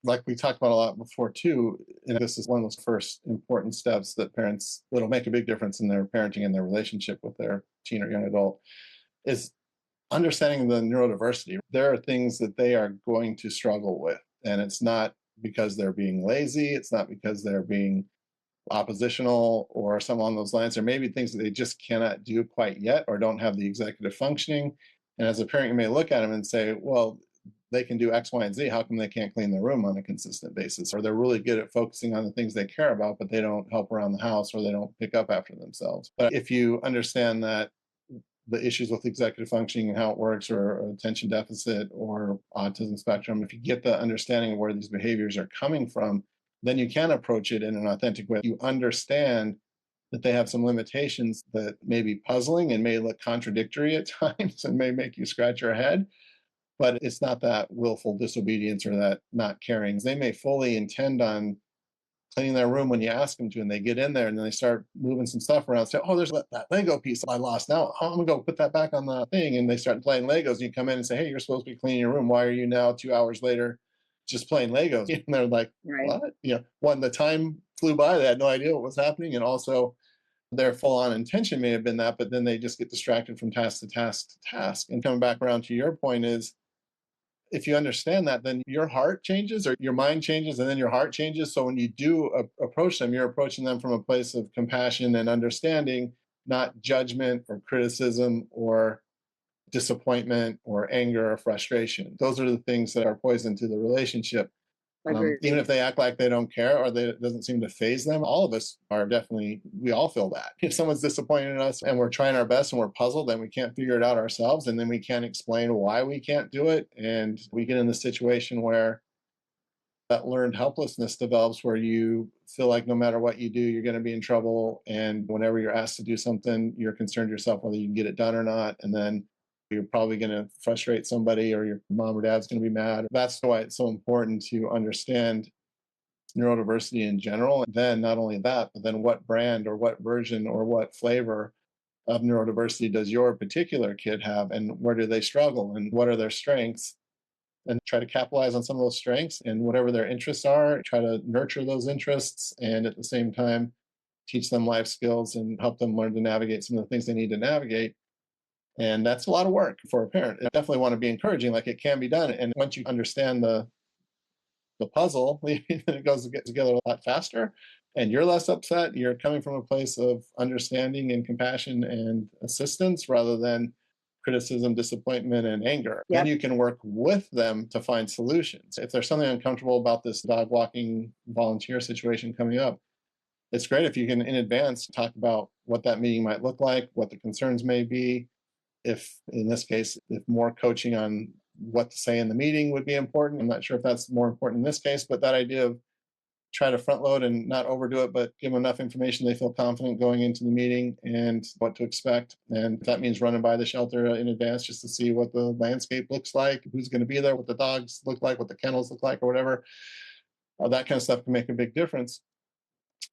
like we talked about a lot before too, and this is one of those first important steps that parents, that'll make a big difference in their parenting and their relationship with their teen or young adult, is understanding the neurodiversity. There are things that they are going to struggle with, and it's not because they're being lazy, it's not because they're being oppositional or something along those lines. There may be things that they just cannot do quite yet or don't have the executive functioning. And as a parent, you may look at them and say, well, they can do X, Y, and Z. How come they can't clean their room on a consistent basis? Or they're really good at focusing on the things they care about, but they don't help around the house or they don't pick up after themselves. But if you understand that the issues with executive functioning and how it works, or attention deficit or autism spectrum, if you get the understanding of where these behaviors are coming from, then you can approach it in an authentic way. You understand that they have some limitations that may be puzzling and may look contradictory at times and may make you scratch your head, but it's not that willful disobedience or that not caring. They may fully intend on cleaning their room when you ask them to, and they get in there and then they start moving some stuff around. Say, oh, there's that Lego piece I lost. Now I'm gonna go put that back on the thing. And they start playing Legos. And you come in and say, hey, you're supposed to be cleaning your room. Why are you now 2 hours later just playing Legos? And they're like, Right. what? One, the time flew by. They had no idea what was happening. And also their full on intention may have been that, but then they just get distracted from task to task to task. And coming back around to your point is, if you understand that, then your heart changes or your mind changes and then your heart changes. So when you do approach them, you're approaching them from a place of compassion and understanding, not judgment or criticism or disappointment or anger or frustration. Those are the things that are poison to the relationship. Even Agreed. if they act like they don't care or it doesn't seem to phase them, all of us are definitely, we all feel that. If someone's disappointed in us and we're trying our best and we're puzzled and we can't figure it out ourselves, and then we can't explain why we can't do it, and we get in the situation where that learned helplessness develops, where you feel like no matter what you do, you're going to be in trouble. And whenever you're asked to do something, you're concerned yourself whether you can get it done or not. And then you're probably going to frustrate somebody or your mom or dad's going to be mad. That's why it's so important to understand neurodiversity in general. And then not only that, but then what brand or what version or what flavor of neurodiversity does your particular kid have, and where do they struggle and what are their strengths, and try to capitalize on some of those strengths and whatever their interests are, try to nurture those interests, and at the same time teach them life skills and help them learn to navigate some of the things they need to navigate. And that's a lot of work for a parent. I definitely want to be encouraging, like it can be done. And once you understand the puzzle, it goes together a lot faster. And you're less upset. You're coming from a place of understanding and compassion and assistance rather than criticism, disappointment, and anger. Then Yep. you can work with them to find solutions. If there's something uncomfortable about this dog walking volunteer situation coming up, it's great if you can in advance talk about what that meeting might look like, what the concerns may be. If in this case, if more coaching on what to say in the meeting would be important. I'm not sure if that's more important in this case, but that idea of try to front load and not overdo it, but give them enough information they feel confident going into the meeting and what to expect. And if that means running by the shelter in advance just to see what the landscape looks like, who's going to be there, what the dogs look like, what the kennels look like, or whatever, that kind of stuff can make a big difference.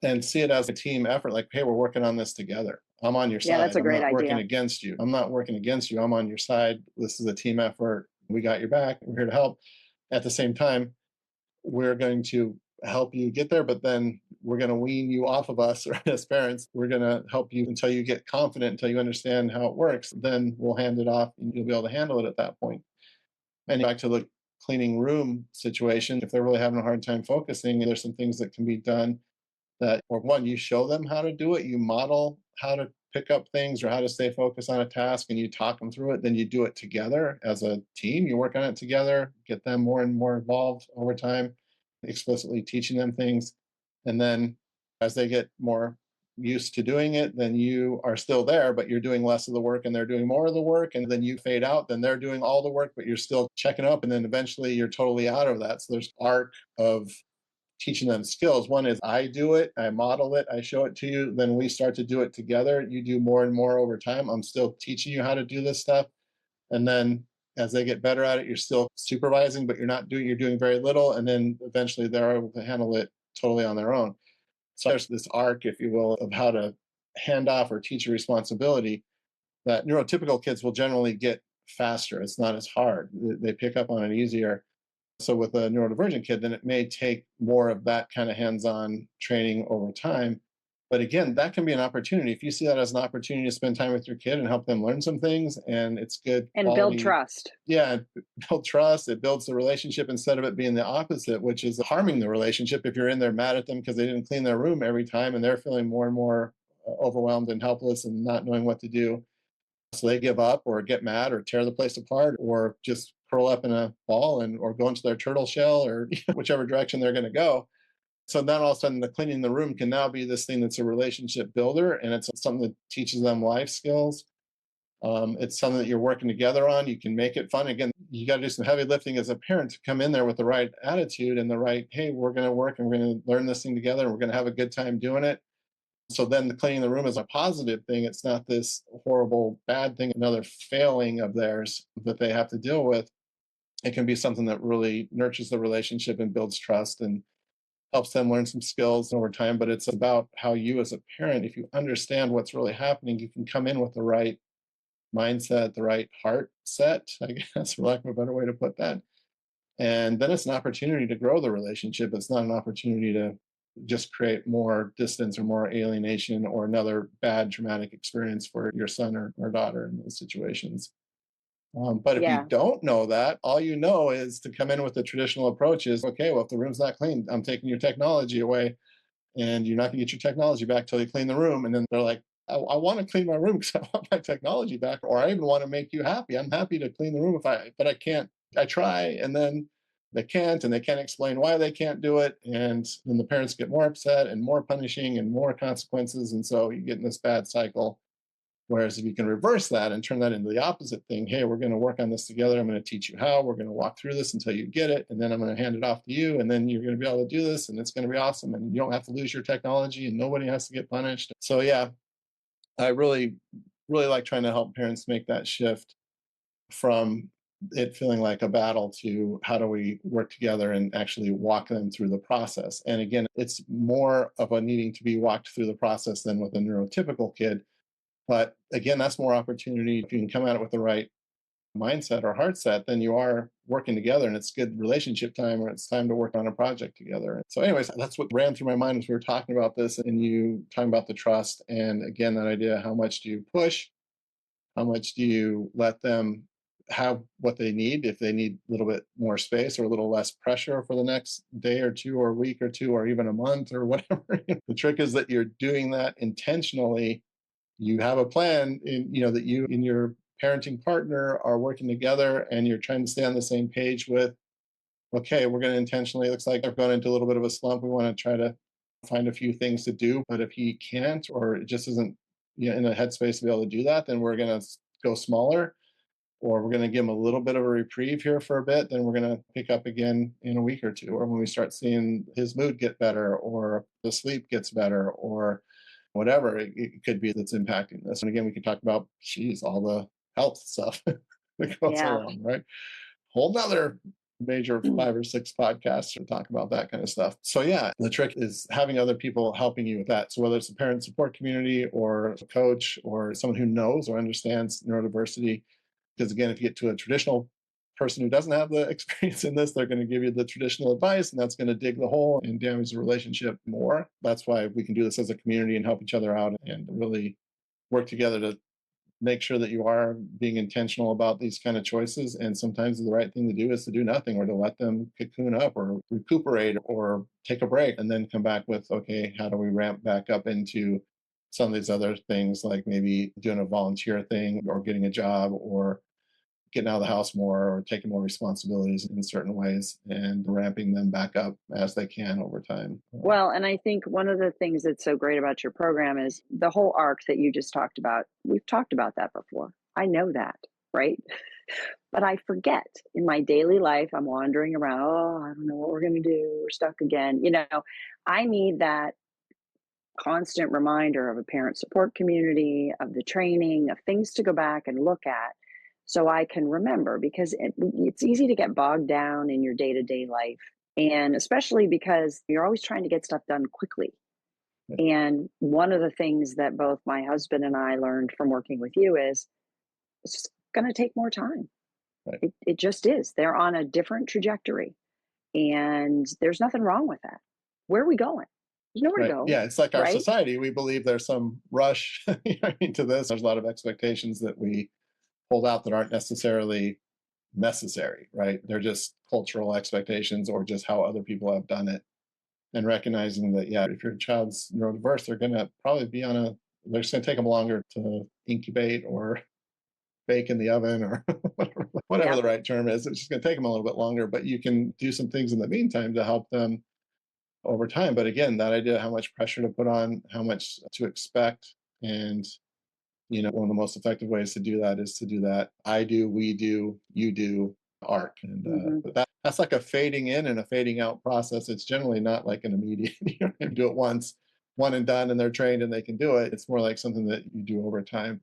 And see it as a team effort, like, hey, we're working on this together. I'm on your Yeah, that's side. a I'm great not working idea. against you. I'm not working against you. I'm on your side. This is a team effort. We got your back. We're here to help. At the same time, we're going to help you get there, but then we're going to wean you off of us, right? As parents, we're going to help you until you get confident, until you understand how it works. Then we'll hand it off and you'll be able to handle it at that point. And back to the cleaning room situation, if they're really having a hard time focusing, there's some things that can be done that, or one, you show them how to do it, you model how to pick up things or how to stay focused on a task, and you talk them through it. Then you do it together as a team. You work on it together, get them more and more involved over time, explicitly teaching them things. And then as they get more used to doing it, then you are still there, but you're doing less of the work and they're doing more of the work. And then you fade out, then they're doing all the work, but you're still checking up. And then eventually you're totally out of that. So there's arc of teaching them skills. One is I do it, I model it, I show it to you, then we start to do it together. You do more and more over time. I'm still teaching you how to do this stuff. And then as they get better at it, you're still supervising, but you're doing very little. And then eventually they're able to handle it totally on their own. So there's this arc, if you will, of how to hand off or teach a responsibility that neurotypical kids will generally get faster. It's not as hard. They pick up on it easier. So with a neurodivergent kid, then it may take more of that kind of hands-on training over time. But again, that can be an opportunity. If you see that as an opportunity to spend time with your kid and help them learn some things, and it's good And build quality, trust. yeah, it builds trust, it builds the relationship instead of it being the opposite, which is harming the relationship if you're in there mad at them because they didn't clean their room every time and they're feeling more and more overwhelmed and helpless and not knowing what to do. So they give up or get mad or tear the place apart or just curl up in a ball and or go into their turtle shell or whichever direction they're going to go. So then all of a sudden the cleaning the room can now be this thing that's a relationship builder, and it's something that teaches them life skills. It's something that you're working together on. You can make it fun. Again, you got to do some heavy lifting as a parent to come in there with the right attitude and the right, hey, we're going to work and we're going to learn this thing together and we're going to have a good time doing it. So then the cleaning the room is a positive thing. It's not this horrible bad thing, another failing of theirs that they have to deal with. It can be something that really nurtures the relationship and builds trust and helps them learn some skills over time. But it's about how you as a parent, if you understand what's really happening, you can come in with the right mindset, the right heart set, I guess, for lack of a better way to put that. And then it's an opportunity to grow the relationship. It's not an opportunity to just create more distance or more alienation or another bad traumatic experience for your son or daughter in those situations. But if you Yeah. don't know that, all you know is to come in with the traditional approach is, okay, well, if the room's not clean, I'm taking your technology away and you're not going to get your technology back till you clean the room. And then they're like, I want to clean my room because I want my technology back, or I even want to make you happy. I'm happy to clean the room but I can't. I try, and then and they can't explain why they can't do it, and then the parents get more upset and more punishing and more consequences, and so you get in this bad cycle. Whereas if you can reverse that and turn that into the opposite thing, hey, we're going to work on this together. I'm going to teach you how. We're going to walk through this until you get it. And then I'm going to hand it off to you. And then you're going to be able to do this. And it's going to be awesome. And you don't have to lose your technology and nobody has to get punished. So, yeah, I really, really like trying to help parents make that shift from it feeling like a battle to how do we work together and actually walk them through the process. And again, it's more of a needing to be walked through the process than with a neurotypical kid, but again, that's more opportunity. If you can come at it with the right mindset or heart set, then you are working together and it's good relationship time or it's time to work on a project together. So, anyways, that's what ran through my mind as we were talking about this and you talking about the trust. And again, that idea, how much do you push? How much do you let them have what they need if they need a little bit more space or a little less pressure for the next day or two or week or two or even a month or whatever? The trick is that you're doing that intentionally. You have a plan that you and your parenting partner are working together and you're trying to stay on the same page with, okay, we're going to intentionally, it looks like I've gone into a little bit of a slump, we want to try to find a few things to do, but if he can't or it just isn't in a headspace to be able to do that, then we're going to go smaller, or we're going to give him a little bit of a reprieve here for a bit, then we're going to pick up again in a week or two, or when we start seeing his mood get better or the sleep gets better or whatever it could be that's impacting this. And again, we could talk about, geez, all the health stuff that goes Yeah. along, right? Whole nother major 5 or 6 podcasts to talk about that kind of stuff. So yeah, the trick is having other people helping you with that. So whether it's a parent support community or a coach or someone who knows or understands neurodiversity, because again, if you get to a traditional person who doesn't have the experience in this, they're going to give you the traditional advice, and that's going to dig the hole and damage the relationship more. That's why we can do this as a community and help each other out and really work together to make sure that you are being intentional about these kind of choices. And sometimes the right thing to do is to do nothing or to let them cocoon up or recuperate or take a break and then come back with, okay, how do we ramp back up into some of these other things, like maybe doing a volunteer thing or getting a job or getting out of the house more or taking more responsibilities in certain ways and ramping them back up as they can over time. Well, and I think one of the things that's so great about your program is the whole arc that you just talked about. We've talked about that before. I know that, right? But I forget in my daily life, I'm wandering around. Oh, I don't know what we're going to do. We're stuck again. I need that constant reminder of a parent support community, of the training, of things to go back and look at so I can remember because it's easy to get bogged down in your day to day life. And especially because you're always trying to get stuff done quickly. And one of the things that both my husband and I learned from working with you is it's just going to take more time. Right. It just is. They're on a different trajectory. And there's nothing wrong with that. Where are we going? There's nowhere to Right. go, Yeah. It's like our right? society. We believe there's some rush into this. There's a lot of expectations that we hold out that aren't necessarily necessary, right? They're just cultural expectations or just how other people have done it. And recognizing that, yeah, if your child's neurodiverse, they're going to probably be on a, they're just going to take them longer to incubate or bake in the oven or whatever Yep. the right term is. It's just going to take them a little bit longer, but you can do some things in the meantime to help them over time. But again, that idea how much pressure to put on, how much to expect, and one of the most effective ways to do that is to do that I do, we do, you do arc. And Hmm. but that's like a fading in and a fading out process. It's generally not like an immediate, do it once, one and done, and they're trained and they can do it. It's more like something that you do over time.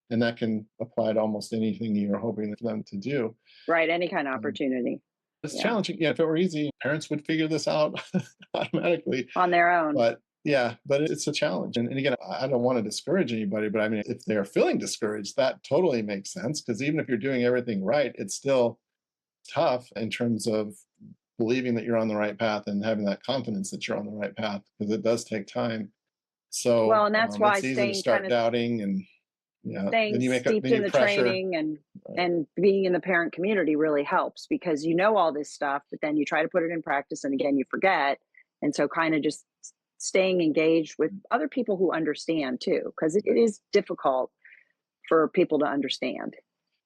And that can apply to almost anything you're hoping for them to do. Right. Any kind of Um, opportunity. it's Yeah. challenging. Yeah, if it were easy, parents would figure this out automatically. On their own. But yeah, but it's a challenge. And again, I don't want to discourage anybody, but I mean, if they're feeling discouraged, that totally makes sense. Because even if you're doing everything right, it's still tough in terms of believing that you're on the right path and having that confidence that you're on the right path, because it does take time. Well, So and that's why it's easy to staying kind start of doubting, and yeah, staying then steeped in you the pressure. training and Right. and being in the parent community really helps because you know all this stuff, but then you try to put it in practice and again you forget. And so kind of just staying engaged with other people who understand too, because it is difficult for people to understand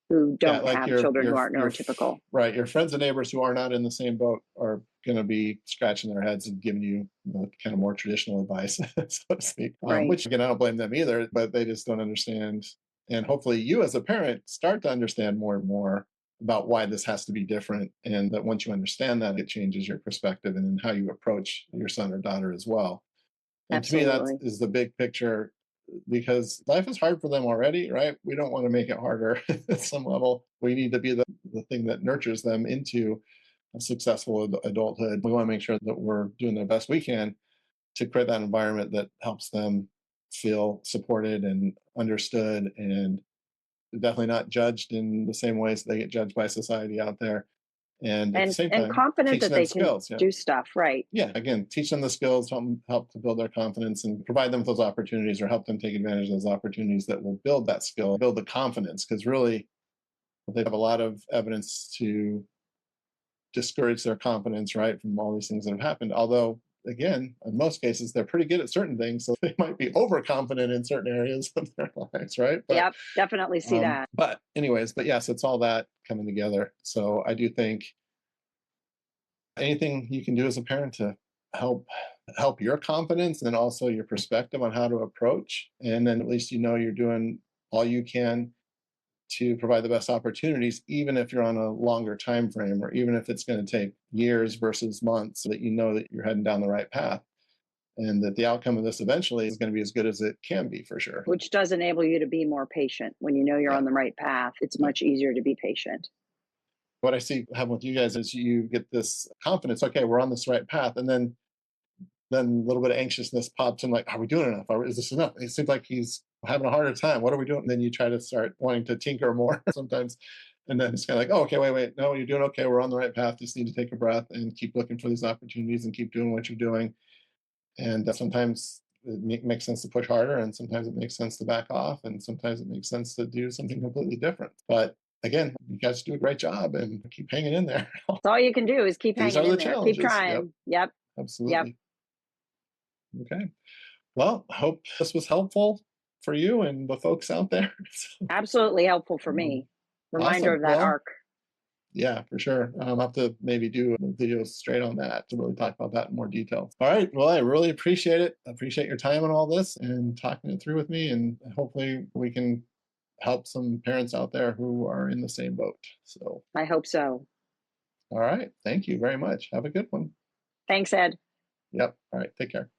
who Yeah, don't like have children who aren't neurotypical. right. Your friends and neighbors who are not in the same boat are going to be scratching their heads and giving you kind of more traditional advice, so to speak. Right. Which again, I don't blame them either, but they just don't understand. And hopefully, you as a parent start to understand more and more about why this has to be different, and that once you understand that, it changes your perspective and how you approach your son or daughter as well. And to me, that Absolutely. is the big picture, because life is hard for them already, right? We don't want to make it harder at some level. We need to be the thing that nurtures them into a successful adulthood. We want to make sure that we're doing the best we can to create that environment that helps them feel supported and understood, and definitely not judged in the same ways they get judged by society out there. And at the same And time, confident teach that them they can skills. Yeah. do stuff right. Yeah, again, teach them the skills, help to build their confidence, and provide them with those opportunities, or help them take advantage of those opportunities that will build that skill, build the confidence. Because really, they have a lot of evidence to discourage their confidence, right, from all these things that have happened. Although, again, in most cases, they're pretty good at certain things, so they might be overconfident in certain areas of their lives, right? Yep, definitely see that. But anyways, but yes, it's all that coming together. So I do think anything you can do as a parent to help your confidence and also your perspective on how to approach, and then at least you're doing all you can to provide the best opportunities, even if you're on a longer time frame, or even if it's going to take years versus months, so that that you're heading down the right path, and that the outcome of this eventually is going to be as good as it can be, for sure. Which does enable you to be more patient. When you know you're Yeah. on the right path, it's Yeah. much easier to be patient. What I see happen with you guys is you get this confidence, okay, we're on this right path, and then a little bit of anxiousness pops in, like, are we doing enough? Is this enough? It seems like he's having a harder time. What are we doing? And then you try to start wanting to tinker more sometimes. And then it's kind of like, oh, okay, wait. No, you're doing okay. We're on the right path. Just need to take a breath and keep looking for these opportunities and keep doing what you're doing. And sometimes it makes sense to push harder, and sometimes it makes sense to back off, and sometimes it makes sense to do something completely different. But again, you guys do a great job and keep hanging in there. That's all you can do is keep These hanging are the in there. Keep challenges. Yep, trying. Yep. Yep. absolutely. Okay. Well, I hope this was helpful for you and the folks out there. Absolutely helpful for Um, me. Reminder awesome. of that Well, arc. yeah, for sure. I'll have to maybe do a video straight on that to really talk about that in more detail. All right. Well, I really appreciate it. I appreciate your time on all this and talking it through with me. And hopefully we can help some parents out there who are in the same boat. So, I hope so. all right. Thank you very much. Have a good one. Thanks, Ed. Yep. All right. Take care.